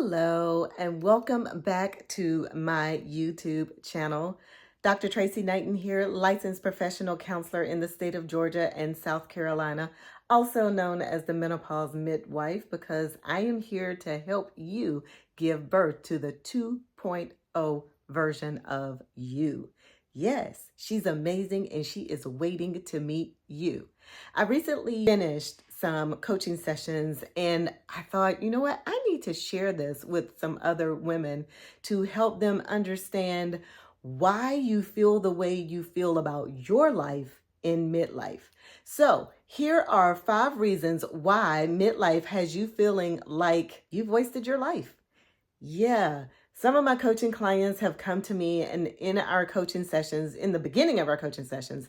Hello, and welcome back to my YouTube channel. Dr. Tracy Knighton here, licensed professional counselor in the state of Georgia and South Carolina, also known as the menopause midwife, because I am here to help you give birth to the 2.0 version of you. Yes, she's amazing and she is waiting to meet you. I recently finished some coaching sessions and I thought, you know what? I need to share this with some other women to help them understand why you feel the way you feel about your life in midlife. So, here are 5 reasons why midlife has you feeling like you've wasted your life. Yeah. Some of my coaching clients have come to me, and in our coaching sessions, in the beginning of our coaching sessions,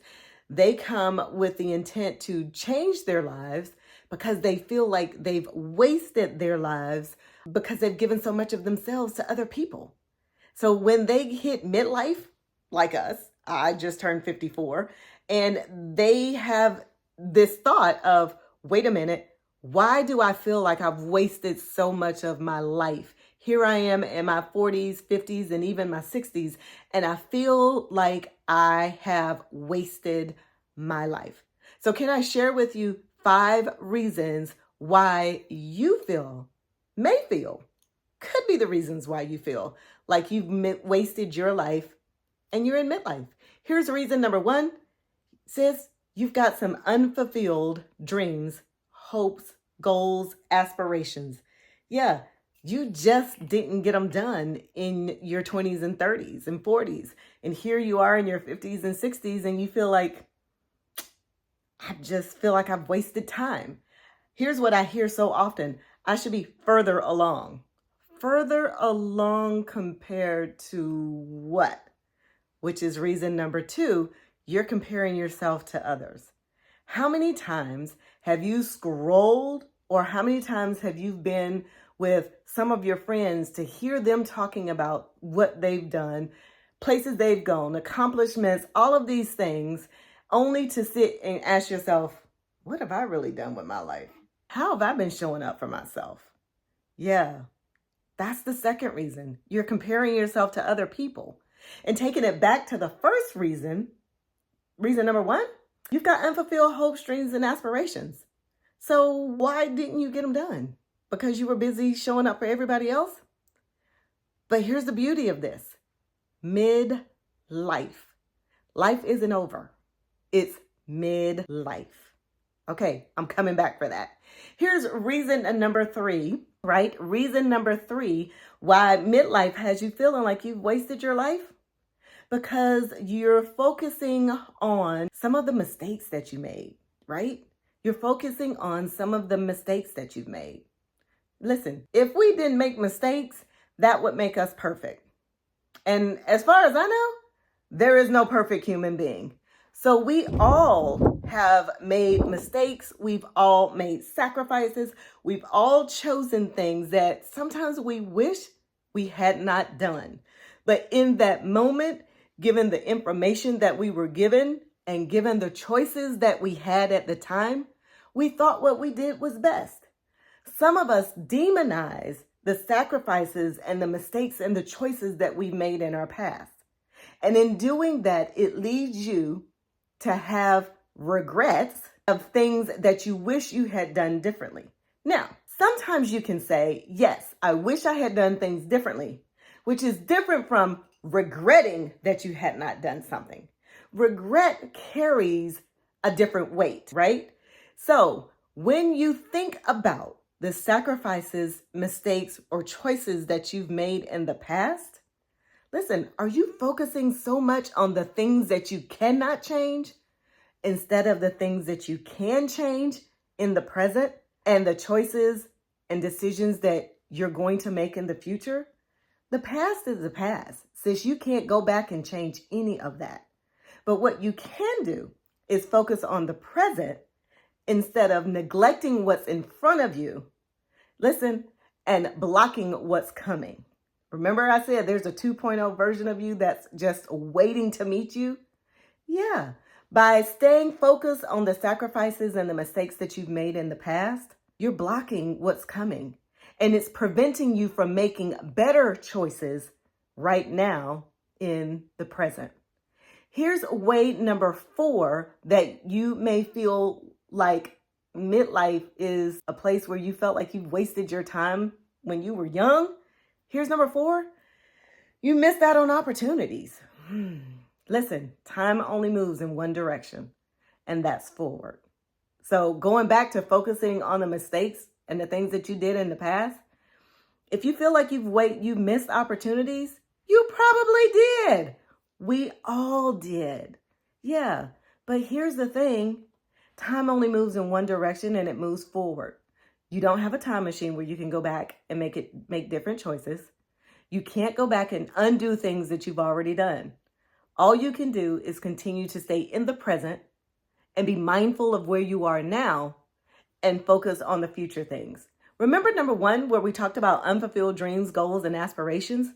they come with the intent to change their lives because they feel like they've wasted their lives because they've given so much of themselves to other people. So when they hit midlife, like us, I just turned 54, and they have this thought of, wait a minute, why do I feel like I've wasted so much of my life? Here I am in my 40s, 50s, and even my 60s, and I feel like I have wasted my life. So can I share with you 5 reasons why you may feel, could be the reasons why you feel like you've wasted your life and you're in midlife. Here's reason number 1. Sis, you've got some unfulfilled dreams, hopes, goals, aspirations. Yeah, you just didn't get them done in your 20s and 30s and 40s. And here you are in your 50s and 60s and you feel like, I just feel like I've wasted time. Here's what I hear so often. I should be further along. Further along compared to what? Which is reason number 2, you're comparing yourself to others. How many times have you scrolled, or how many times have you been with some of your friends to hear them talking about what they've done, places they've gone, accomplishments, all of these things, only to sit and ask yourself, what have I really done with my life? How have I been showing up for myself? Yeah, that's the second reason. You're comparing yourself to other people. And taking it back to the first reason number 1, you've got unfulfilled hopes, dreams, and aspirations. So why didn't you get them done? Because you were busy showing up for everybody else? But here's the beauty of this. Midlife. Life isn't over. It's midlife. Okay, I'm coming back for that. Here's reason number 3, right? Reason number 3 why midlife has you feeling like you've wasted your life. Because you're focusing on some of the mistakes that you made, right? You're focusing on some of the mistakes that you've made. Listen, if we didn't make mistakes, that would make us perfect. And as far as I know, there is no perfect human being. So we all have made mistakes. We've all made sacrifices. We've all chosen things that sometimes we wish we had not done. But in that moment, given the information that we were given and given the choices that we had at the time, we thought what we did was best. Some of us demonize the sacrifices and the mistakes and the choices that we've made in our past. And in doing that, it leads you to have regrets of things that you wish you had done differently. Now, sometimes you can say, yes, I wish I had done things differently, which is different from regretting that you had not done something. Regret carries a different weight, right? So when you think about the sacrifices, mistakes, or choices that you've made in the past, listen, are you focusing so much on the things that you cannot change instead of the things that you can change in the present and the choices and decisions that you're going to make in the future? The past is the past, since you can't go back and change any of that. But what you can do is focus on the present instead of neglecting what's in front of you. Listen, and blocking what's coming. Remember I said there's a 2.0 version of you that's just waiting to meet you? Yeah. By staying focused on the sacrifices and the mistakes that you've made in the past, you're blocking what's coming. and it's preventing you from making better choices right now in the present. Here's way number 4 that you may feel like midlife is a place where you felt like you wasted your time when you were young. Here's number 4. You missed out on opportunities. Listen, time only moves in one direction, and that's forward. So going back to focusing on the mistakes and the things that you did in the past, if you feel like you've missed opportunities, you probably did. We all did. Yeah, but here's the thing. Time only moves in one direction, and it moves forward. You don't have a time machine where you can go back and make different choices. You can't go back and undo things that you've already done. All you can do is continue to stay in the present and be mindful of where you are now and focus on the future things. Remember number 1, where we talked about unfulfilled dreams, goals, and aspirations?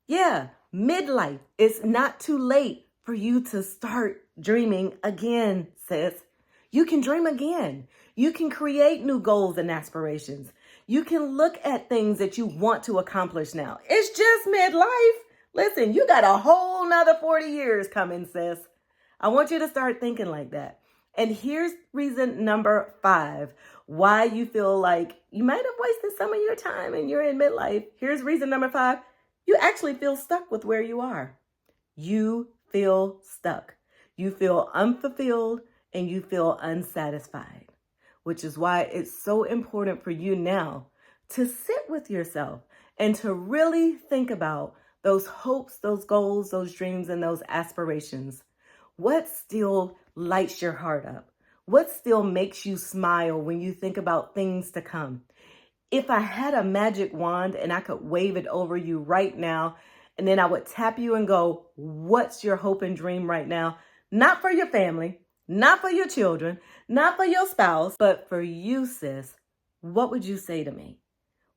Yeah, midlife. It's not too late for you to start dreaming again, sis. You can dream again. You can create new goals and aspirations. You can look at things that you want to accomplish now. It's just midlife. Listen, you got a whole nother 40 years coming, sis. I want you to start thinking like that. And here's reason number 5, why you feel like you might have wasted some of your time and you're in midlife. Here's reason number 5. You actually feel stuck with where you are. You feel stuck. You feel unfulfilled and you feel unsatisfied, which is why it's so important for you now to sit with yourself and to really think about those hopes, those goals, those dreams, and those aspirations. What still lights your heart up? What still makes you smile when you think about things to come? If I had a magic wand and I could wave it over you right now, and then I would tap you and go, what's your hope and dream right now? Not for your family, not for your children, not for your spouse, but for you, sis. What would you say to me?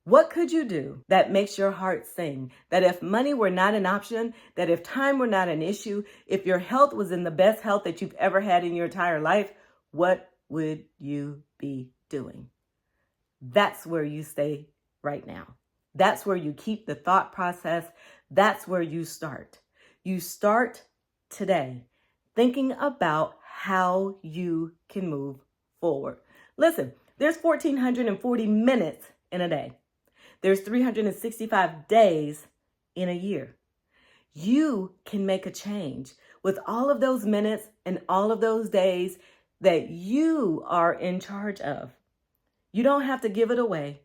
What could you do that makes your heart sing? That if money were not an option, that if time were not an issue, if your health was in the best health that you've ever had in your entire life, what would you be doing? That's where you stay right now. That's where you keep the thought process. That's where you start. You start today thinking about how you can move forward. Listen, there's 1,440 minutes in a day. There's 365 days in a year. You can make a change with all of those minutes and all of those days that you are in charge of. You don't have to give it away.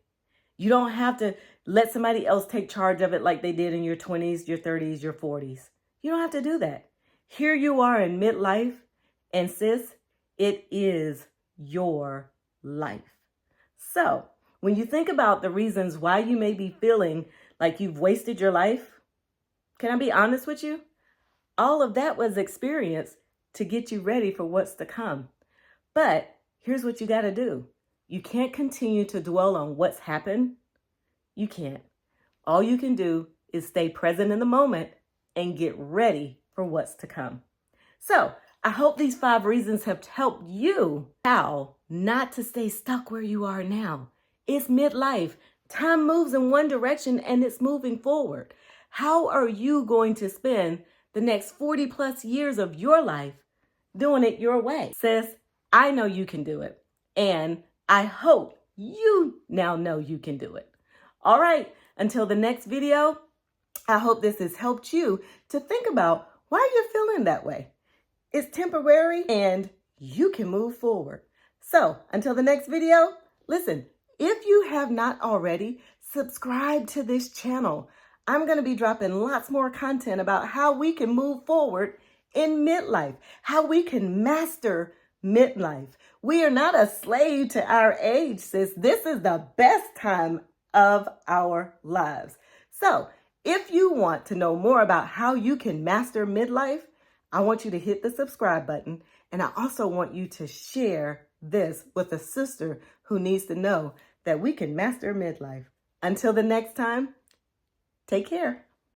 You don't have to let somebody else take charge of it like they did in your 20s, your 30s, your 40s. You don't have to do that. Here you are in midlife, and sis, it is your life. So, when you think about the reasons why you may be feeling like you've wasted your life, can I be honest with you? All of that was experienced to get you ready for what's to come. But here's what you got to do. You can't continue to dwell on what's happened. You can't. All you can do is stay present in the moment and get ready for what's to come. So I hope these 5 reasons have helped you how not to stay stuck where you are now. It's midlife. Time moves in one direction and it's moving forward. How are you going to spend the next 40 plus years of your life doing it your way? Sis, I know you can do it. And I hope you now know you can do it. All right, until the next video, I hope this has helped you to think about why you're feeling that way. It's temporary and you can move forward. So until the next video, listen, if you have not already, subscribe to this channel. I'm going to be dropping lots more content about how we can move forward in midlife, how we can master midlife. We are not a slave to our age, sis. This is the best time of our lives. So if you want to know more about how you can master midlife, I want you to hit the subscribe button. And I also want you to share this with a sister who needs to know that we can master midlife. Until the next time, take care.